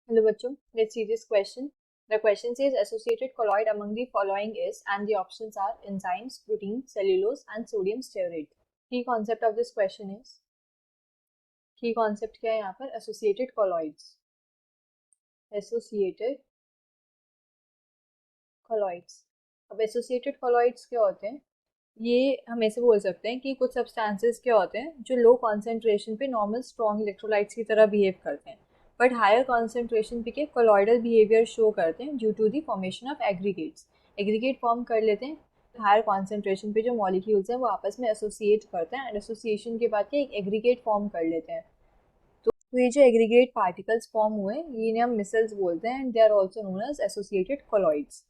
Hello बच्चों, let's see this question. The question says associated colloid among the following is, and the options are enzymes, protein, cellulose, and sodium stearate. Key concept of this question is, key concept क्या है यहाँ पर? Associated colloids. Associated colloids. अब associated colloids क्या होते हैं? ये हम ऐसे बोल सकते हैं कि कुछ सब्सटेंसेस क्या होते हैं जो लो कॉन्सेंट्रेशन पे नॉर्मल स्ट्रॉन्ग इलेक्ट्रोलाइट्स की तरह बिहेव करते हैं, बट हायर कॉन्सेंट्रेशन पे के कोलॉइडल बिहेवियर शो करते हैं due to the formation of aggregates. Aggregate form कर लेते हैं. हायर कॉन्सेंट्रेशन पे जो मॉलिक्यूल्स हैं वो आपस में एसोसिएट करते हैं एंड एसोसिएशन के बाद क्या एक एग्रीगेट फॉर्म कर लेते हैं. तो ये जो एग्रीगेट पार्टिकल्स फॉर्म हुए ये इन्हें हम मिसल्स बोलते हैं and they are also known as associated colloids.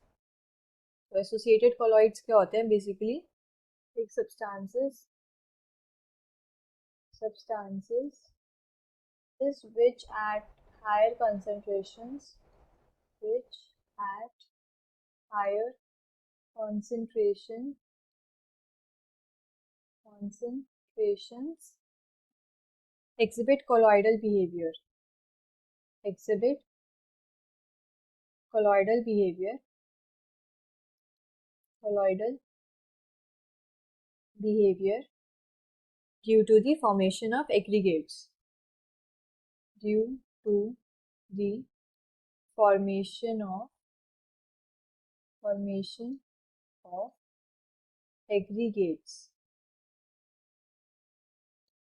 तो एसोसिएटेड कोलॉइड्स क्या होते हैं? बेसिकली एक substances is which at higher concentrations exhibit colloidal behavior due to the formation of aggregates. Due to the formation of aggregates.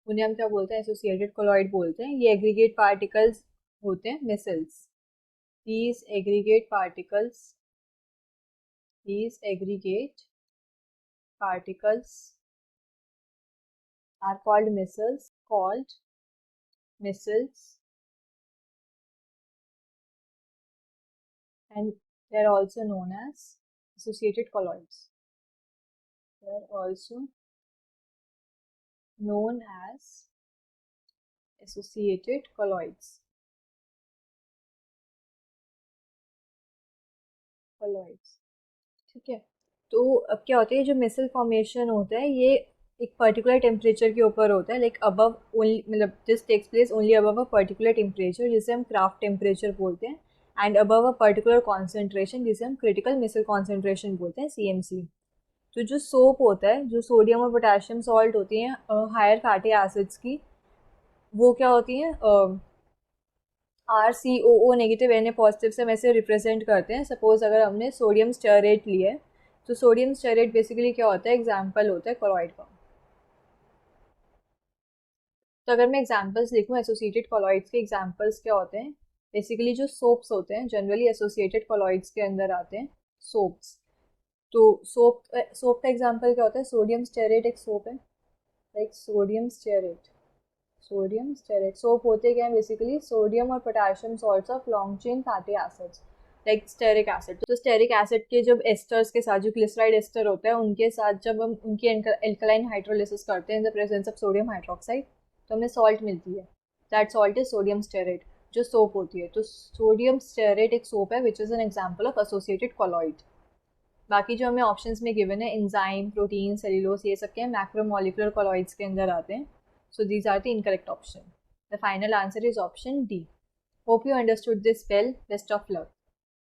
उन्हें हम क्या बोलते हैं? एसोसिएटेड कोलॉइड बोलते हैं. ये एग्रीगेट पार्टिकल्स होते हैं micelles. These aggregate particles are called micelles, and they are also known as associated colloids. ठीक है. तो अब क्या होता है, जो मिसल फॉर्मेशन होता है ये एक पर्टिकुलर टेम्परेचर के ऊपर होता है, लाइक अबव ओनली, मतलब this takes place only above a particular temperature जिसे हम क्राफ्ट टेम्परेचर बोलते हैं, and above a particular concentration जिसे हम क्रिटिकल मिसल कॉन्सेंट्रेशन बोलते हैं, CMC. तो जो सोप होता है, जो सोडियम और पोटेशियम सॉल्ट होती हैं हायर फैटी एसिड्स की, वो क्या होती हैं? RCOO नेगेटिव Na पॉजिटिव से हम ऐसे रिप्रेजेंट करते हैं. सपोज अगर हमने सोडियम स्टेरेट लिया है तो सोडियम स्टेरेट बेसिकली क्या होता है? एग्जाम्पल होता है कोलॉइड का. तो अगर मैं एग्जाम्पल्स लिखूँ एसोसिएटेड कोलॉइड्स के, एग्जाम्पल्स क्या होते हैं? बेसिकली जो सोप्स होते हैं जनरली एसोसिएटेड कोलॉइड्स के अंदर आते हैं, सोप्स. तो सोप का एग्जाम्पल क्या होता है? सोडियम स्टेरेट एक सोप है, लाइक सोडियम स्टेरेट. सोप होते क्या है? बेसिकली सोडियम और potassium salts of long chain fatty acids like stearic acid. तो स्टेरिक एसिड के जब एस्टर्स के साथ, जो ग्लिसराइड एस्टर होता है उनके साथ जब हम उनकी एल्कलाइन हाइड्रोलिसिस करते हैं in the presence of sodium hydroxide, तो हमें सॉल्ट मिलती है. That salt is sodium stearate, जो सोप होती है. तो सोडियम स्टेरेट एक सोप है which is an example of associated colloid. बाकी जो हमें ऑप्शंस में गिवन है, एंजाइम, प्रोटीन, सेल्यूलोज, ये सब के मैक्रोमोलिकुलर कोलॉइड्स के अंदर आते हैं. So these are the incorrect option. The final answer is option D. Hope you understood this well. Best of luck.